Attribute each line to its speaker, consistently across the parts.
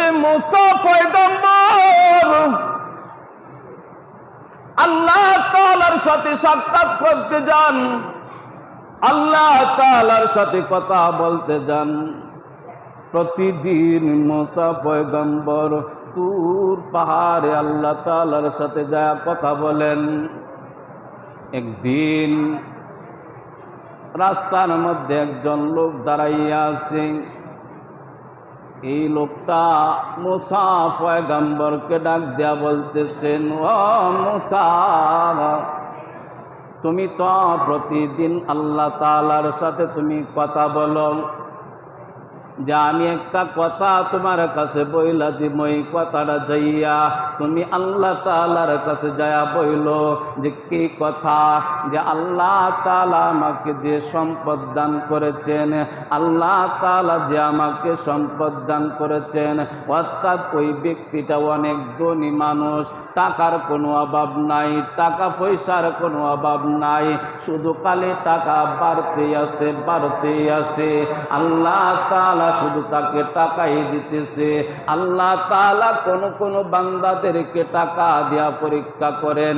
Speaker 1: নবী মুসা পয়গম্বর আল্লাহ তাআলার সাথে সাক্ষাৎ করতে যান, আল্লাহ তাআলার সাথে কথা বলতে যান। প্রতিদিন মুসা পয়গম্বর তুর পাহাড়ে আল্লাহ তাআলার সাথে যা কথা বলেন। একদিন রাস্তার মধ্যে একজন লোক দাঁড়াইয়া আছে। এই লোকটা মুসা পয়গম্বরকে ডাক দেয়া বলতেছেন, ও মুসা, তুমি তো প্রতিদিন আল্লাহ তাআলার সাথে তুমি কথা বলো, যে আমি একটা কথা তোমার কাছে বইলা দিব, এই কথাটা যাইয়া তুমি আল্লাহ তাআলার কাছে যায়া বইল। যে কি কথা? যে আল্লাহ তাআলা আমাকে যে সম্পদ দান করেছেন, আল্লাহ তাআলা যে আমাকে সম্পদ দান করেছেন, অর্থাৎ ওই ব্যক্তিটা অনেক ধনী মানুষ, টাকার কোনো অভাব নাই, টাকা পয়সার কোনো অভাব নাই, শুধু কালে টাকা বাড়তেই আছে, বাড়তেই আছে। আল্লাহ তাআলা শুধু তাকে টাকাই দিতেছে। আল্লাহ তাআলা কোন বান্দাদেরকে টাকা দিয়া পরীক্ষা করেন,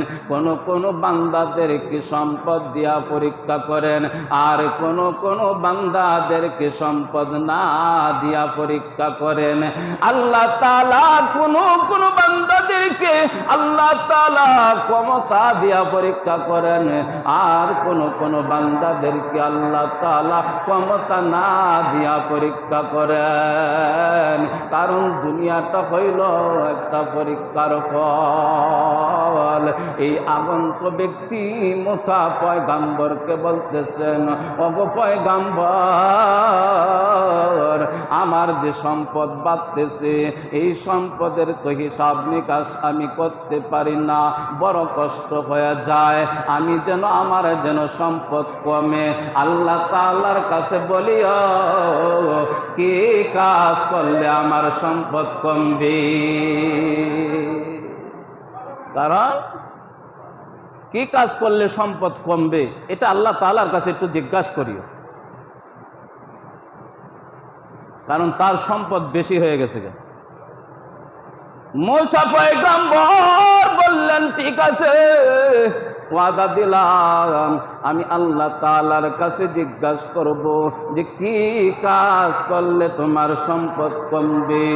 Speaker 1: কোন বান্দাদেরকে সম্পদ দিয়া পরীক্ষা করেন, আর কোন বান্দাদেরকে সম্পদ না দিয়া পরীক্ষা করেন। আল্লাহ তাআলা কোন বান্দাদেরকে আল্লাহ তাআলা ক্ষমতা দিয়া পরীক্ষা করেন, আর কোন বান্দাদেরকে আল্লাহ তাআলা ক্ষমতা না দিয়া পরীক্ষা করেন। কারণ দুনিয়াটা হইল একটা পরীক্ষার ফল। এই আগন্ত ব্যক্তি মুসা পয়গম্বরকে বলতেছেন, ওগো পয়গম্বর, আমার যে সম্পদ বাড়তেছে, এই সম্পদের তো হিসাব নিকাশ আমি করতে পারি না, বড় কষ্ট হয়ে যায়। আমি যেন আমার যেন সম্পদ কমে, আল্লাহ তাআলার কাছে বলিও কি কাজ করলে আমার সম্পদ কমবে। কারণ কি কাজ করলে সম্পদ কমবে এটা আল্লাহ তাআলার কাছে একটু জিজ্ঞাসা করিও, কারণ তার সম্পদ বেশি হয়ে গেছে। মুসা পয়গম্বর বললেন, ঠিক আছে, ওয়াদা দিলাম আমি আল্লাহ তাআলার কাছে জিজ্ঞাসা করব যে কি কাজ করলে তোমার সম্পদ কমবে।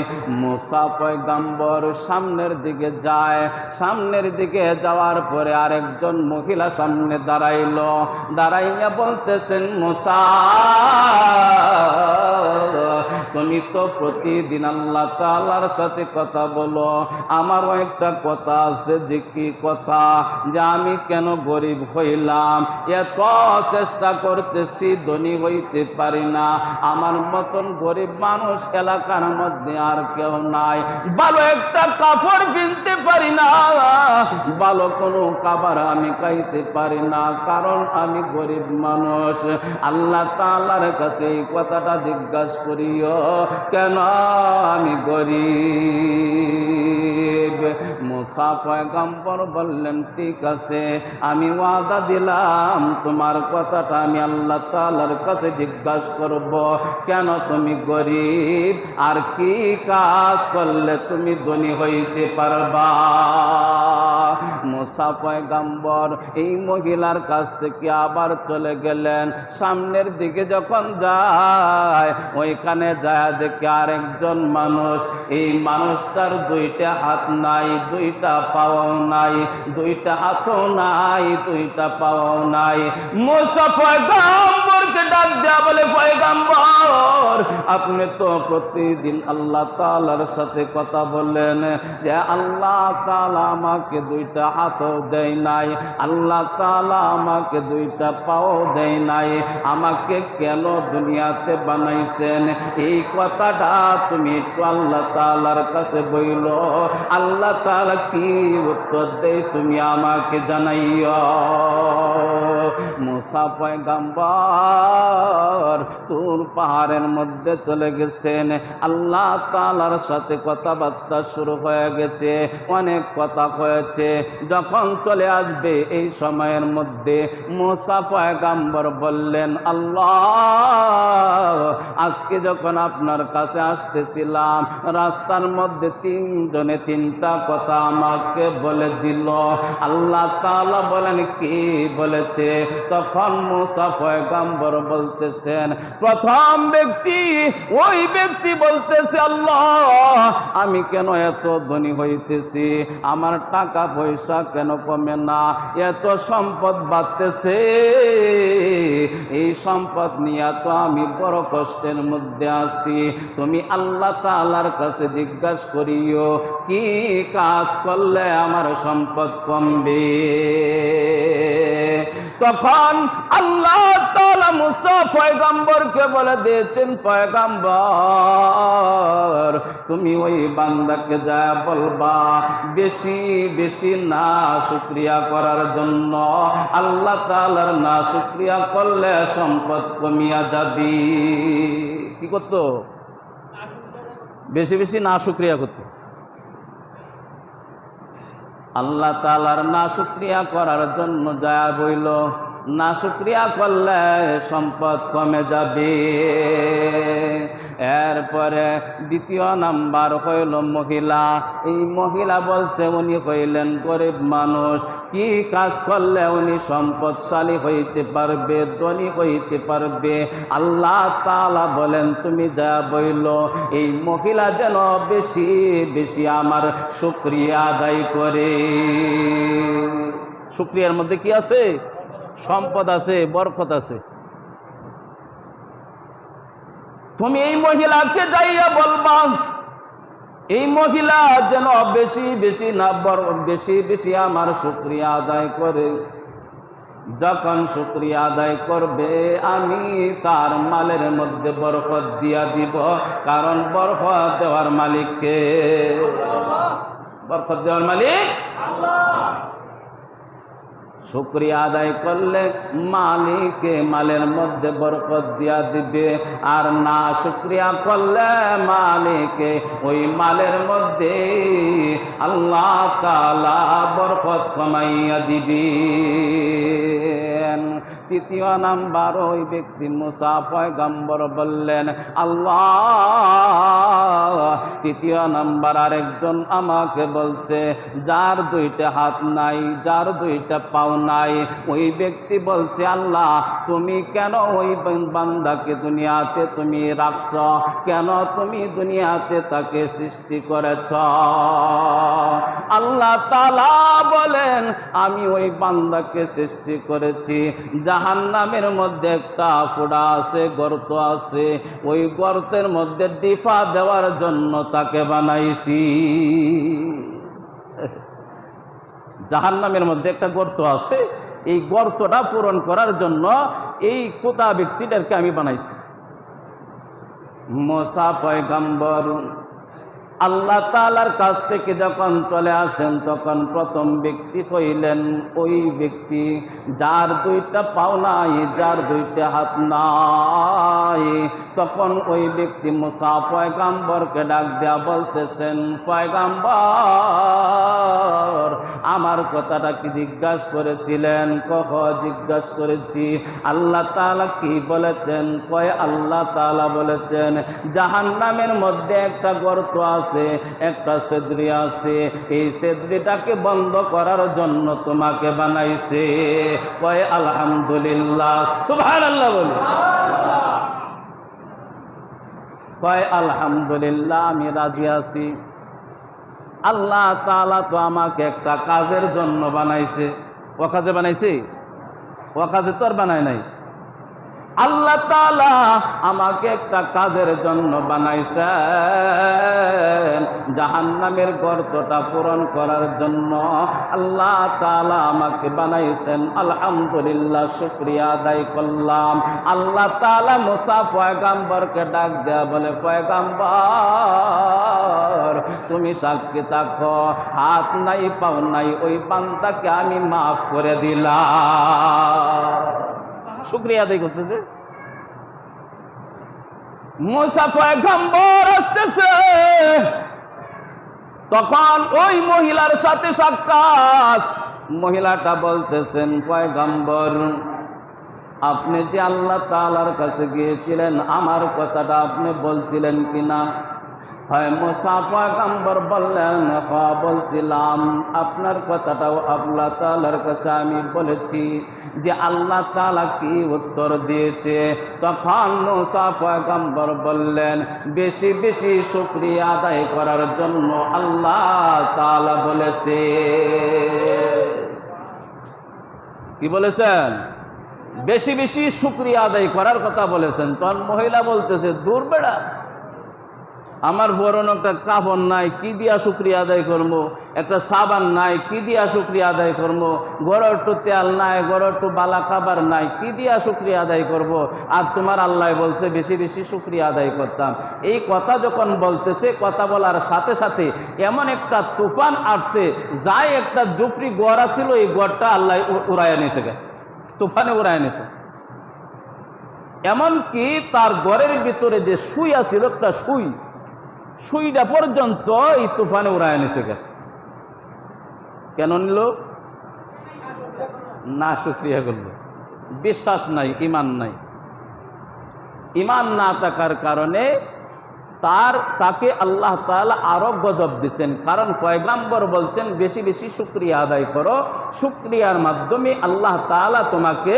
Speaker 1: মুসা পয়গম্বর সামনের দিকে যায়, সামনের দিকে যাওয়ার পরে আরেকজন মহিলা সামনে দাঁড়াইলো, দাঁড়াইয়া বলতেছেন, মুসা, তুমি তো প্রতিদিন আল্লাহ তাআলার সাথে কথা বলো, আমারও একটা কথা আছে। যে কি কথা? যে আমি কেন গরিব হইলাম, এত চেষ্টা করতেছি, ধনী হইতে পারি না। আমার মতন গরিব মানুষ এলাকার মধ্যে আর কেউ নাই। ভালো একটা কাপড় কিনতে পারি না, ভালো কোনো খাবার আমি খাইতে পারি না, কারণ আমি গরিব মানুষ। আল্লাহ তাআলার কাছে এই কথাটা জিজ্ঞাসা করিও, কেন আমি গরিব? মুসা পয়গম্বর বললেন, ঠিক আছে, আমি ওয়াদা দিলাম তোমার কথাটা আমি আল্লাহ তাআলার কাছে জিজ্ঞাসা করব, কেন তুমি গরিব, আর কি কাজ করলে তুমি ধনী হইতে পারবা। মুসা পয়গম্বর এই মহিলার কাছ থেকে আবার চলে গেলেন। সামনের দিকে যখন যায়, ওইখানে যায় দেখে আরেকজন মানুষ। এই মানুষটার দুইটা হাত নাই, দুইটা পাও নাই, দুইটা হাতও নাই, দুইটা পাও নাই। মুসা পয়গম্বরকে ডাক দেয়া বলে, পয়গম্বর, আপনি তো প্রতিদিন আল্লাহ তাআলার সাথে কথা বলেন যে আল্লাহ তাআলা আমাকে দুইটা হাতও দেয় নাই, আল্লাহ তাআলা আমাকে দুইটা পাও দেয় নাই, আমাকে কেন দুনিয়াতে বানাইছেন? এই কথাটা তুমি একটু আল্লাহ তাআলার কাছে বইল, আল্লাহ তাআলা কি উত্তর দেয় তুমি আমাকে জানাইও। মুসা পয়গম্বর তুর পাহাড়ের মধ্যে চলে গেছেন। আল্লাহ তাআলার সাথে কথাবার্তা শুরু হয়ে গেছে, অনেক কথা হয়েছে। যখন চলে আসবে এই সময়ের মধ্যে মুসা পয়গম্বর বললেন, আল্লাহ, আজকে যখন আপনার কাছে আসতেছিলাম রাস্তার মধ্যে তিনজনে তিনটা কথা আমাকে বলে দিল। আল্লাহ তাআলা বলেন, কি বলেছে? তখন মুসা পয়গম্বর বলতেছেন, প্রথম ব্যক্তি ওই ব্যক্তি বলতেছে, আল্লাহ, আমি কেন এত ধনী হইতেছি, আমার টাকা পয়সা কেন কমে না, এত সম্পদ বাড়তেছে, এই সম্পদ নিয়ে তো আমি বড় কষ্টের মধ্যে আছি। তুমি আল্লাহ তাআলার কাছে জিজ্ঞাসা করিও কি কাজ করলে আমার সম্পদ কমবে। তখন আল্লাহ তাআলা মুসা পয়গম্বরকে বলে দিয়েছেন, পয়গম্বর, তুমি ওই বান্দাকে যা বলবা বেশি বেশি না শুকরিয়া করার জন্য, আল্লাহ তাআলার না শুকরিয়া করলে সম্পদ কমিয়া যাবে। কি করতো? বেশি বেশি না শুকরিয়া করতো। আল্লাহ তাআলার না শুকরিয়া করার জন্য যা বইল, না শুকরিয়া করলে সম্পদ কমে যাবে। এরপরে দ্বিতীয় নাম্বার হইল মহিলা। এই মহিলা বলছে উনি হইলেন গরিব মানুষ, কি কাজ করলে উনি সম্পদশালী হইতে পারবে, ধনী হইতে পারবে। আল্লাহ তাআলা বলেন, তুমি যা বইল এই মহিলা যেন বেশি বেশি আমার শুকরিয়া আদায় করে। শুকরিয়ার মধ্যে কি আছে? সম্পদ আছে, বরকত আছে। তুমি এই মহিলাকে যাইয়া বলবা এই মহিলা যেন বেশি বেশি না বেশি বেশি আমার শুকরিয়া আদায় করে। যখন শুকরিয়া আদায় করবে আমি তার মালের মধ্যে বরকত দিয়া দিব, কারণ বরকত দেওয়ার মালিককে, বরকত দেওয়ার মালিক আল্লাহ। শুকরিয়া আদায় করলে মালিকে মালের মধ্যে বরকত দিয়া দিবে, আর না শুকরিয়া করলে মালিকে ওই মালের মধ্যে আল্লাহ তাআলা বরকত কমাইয়া দিবে। তৃতীয় নাম্বার ওই ব্যক্তি মুসা পয়গম্বর বললেন, আল্লাহ, তৃতীয় নাম্বার আরেকজন আমাকে বলছে যার দুইটা হাত নাই, যার দুইটা পাও নাই, ওই ব্যক্তি বলছে, আল্লাহ, তুমি কেন ওই বান্দাকে দুনিয়াতে তুমি রাখছ, কেন তুমি দুনিয়াতে তাকে সৃষ্টি করেছ? আল্লাহ তাআলা বলেন, আমি ওই বান্দাকে সৃষ্টি করেছি, জাহান্নামের মধ্যে একটা ফোঁড়া আছে, গর্ত আছে, ওই গর্তের মধ্যে ডিফা দেওয়ার জন্য তাকে বানাইছি। জাহান্নামের মধ্যে একটা গর্ত আছে, এই গর্তটা পূরণ করার জন্য এই কোথা ব্যক্তিটাকে আমি বানাইছি। মুসা পয়গম্বর আল্লাহ তাআলার কাছ থেকে যখন চলে আসেন তখন প্রথম ব্যক্তি হইলেন ওই ব্যক্তি যার দুইটা পাও নাই, যার দুইটা হাত নাই। তখন ওই ব্যক্তি মুসা পয়গম্বরকে ডাক দেয়া বলতেছেন, পয়গম্বর, আমার কথাটা কি জিজ্ঞাসা করেছিলেন? কহ জিজ্ঞাসা করেছি। আল্লাহ তাআলা কি বলেছেন? কয় আল্লাহ তাআলা বলেছেন জাহান্নামের মধ্যে একটা গর্ত আছে, একটা সেদ্রি আছে, এই সেদ্রিটাকে বন্ধ করার জন্য তোমাকে বানাইছে। কয় আলহামদুলিল্লাহ, সুবহানাল্লাহ বলে। কয় আলহামদুলিল্লাহ, আমি রাজি আছি। আল্লাহ তাআলা তো আমাকে একটা কাজের জন্য বানাইছে। ও কাজে বানাইছে? ও কাজে তো আর বানায় নাই। আল্লাহ তাআলা আমাকে একটা কাজের জন্য বানাইছেন, জাহান্নামের গর্তটা পূরণ করার জন্য আল্লাহ তাআলা আমাকে বানাইছেন। আলহামদুলিল্লাহ, শুকরিয়া আদায় করলাম। আল্লাহ তাআলা মুসা পয়গম্বরকে ডাক দেয়া বলে, পয়গম্বর, তুমি তুমি সাক্ষী থাকো, হাত নাই পাও নাই ওই বান্দাকে আমি মাফ করে দিলাম। শুকরিয়া আদায় করছে যে মুসা পয়গম্বর আসতেছে, তখন ওই মহিলার সাথে সাক্ষাৎ। মহিলাটা বলতেছেন, পয়গম্বর আপনি যে আল্লাহ তাআলার কাছে গিয়েছিলেন আমার কথাটা আপনি বলছিলেন কিনা? হয় মুসা পয়গম্বর বললেন, হ্যাঁ বলছিলাম। আপনার কথাটাও আল্লাহ তাআলার কাছে আমি বলেছি, যে আল্লাহ তাআলা কি উত্তর দিয়েছে? তখন মুসা পয়গম্বর বললেন, বেশি বেশি শুকরিয়া আদায় করার জন্য আল্লাহ তাআলা বলেছে। কি বলেছেন? বেশি বেশি শুকরিয়া আদায় করার কথা বলেছেন। তখন মহিলা বলতেছে, দূর বেড়া, আমার বরণ একটা কাপড় নাই, কি দিয়া শুকরিয়া আদায় করবো? একটা সাবান নাই, কি দিয়া শুকরিয়া আদায় করবো? গড় একটু তেল নাই, গড় একটু বালা খাবার নাই, কি দিয়া শুকরিয়া আদায় করব? আর তোমার আল্লাহ বলছে বেশি বেশি শুকরিয়া আদায় করতাম। এই কথা যখন বলতেছে, কথা বলার সাথে সাথে এমন একটা তুফান আসছে, যাই একটা জুপড়ি গড়া ছিল, এই গড়টা আল্লাহ উড়াইয়া নিয়েছে, তুফানে উড়াইয়া নিয়েছে। এমনকি তার ঘরের ভিতরে যে সুই আছিল, একটা সুইটা পর্যন্ত এই তুফানে উড়ায় নিছে। কেন নিল? না শুকরিয়া করলো, বিশ্বাস নাই, ইমান নাই। ইমান না থাকার কারণে তাকে আল্লাহ তাআলা আরো গজব দিচ্ছেন। কারণ পয়গম্বর বলছেন বেশি বেশি শুকরিয়া আদায় করো, শুকরিয়ার মাধ্যমে আল্লাহ তাআলা তোমাকে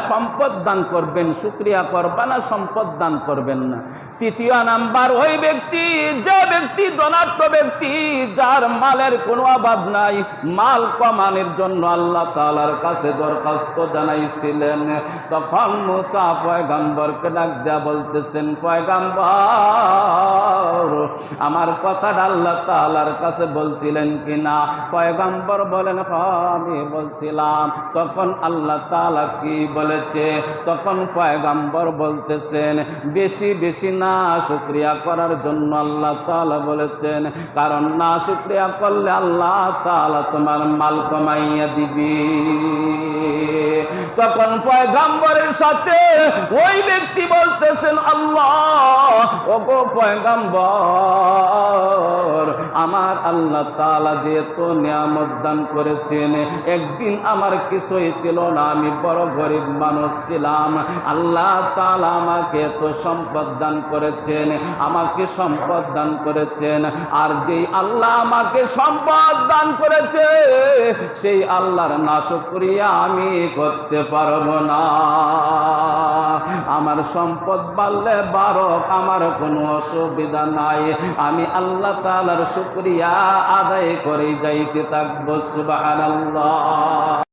Speaker 1: সম্পদ দান করবেন। শুকরিয়া করবা না, সম্পদ দান করবেন না। তৃতীয় নাম্বার, ওই ব্যক্তি, যে ব্যক্তি ধনাঢ্য ব্যক্তি, যার মালের কোনো অভাব নাই, মাল কমানোর জন্য আল্লাহ তাআলার কাছে দরখাস্ত জানাইছিলেন। তখন মুসা পয়গম্বরকে ডাক দেয়া বলতেছেন, পয়গম্বর আমার কথাটা আল্লাহ তাআলার কাছে বলছিলেন কিনা? পয়গম্বর বলেন, হ্যাঁ আমি বলছিলাম। তখন আল্লাহ তাআলা কি বলেছে? তখন পয়গম্বর বলতেছেন, বেশি বেশি না শুকরিয়া করার জন্য আল্লাহ তাআলা বলেছেন, কারণ না শুকরিয়া করলে আল্লাহ তাআলা তোমার মাল কমাইয়া দিবি। তখন পয়গম্বরের সাথে ওই ব্যক্তি বলতেছেন, আল্লাহ ওগো পয়গম্বর, আমার আল্লাহ তাআলা যেহেতু নিয়ামত দান করেছেন, একদিন আমার কিছুই ছিল না, আমি বড় গরিব মানুষ ছিলাম। আল্লাহ তাআলা আমাকে এত সম্পদ দান করেছেন, আমাকে সম্পদ দান করেছেন। আর যেই আল্লাহ আমাকে সম্পদ দান করেছে, সেই আল্লাহর নাশুকরিয়া আমি করতে পারবো না। আমার সম্পদ বাড়লে বাড়ক, আমার কোনো অসুবিধা নাই, আমি আল্লাহ তাআলার শুকরিয়া আদায় করে যাইতে থাকবো। সুবহানাল্লাহ।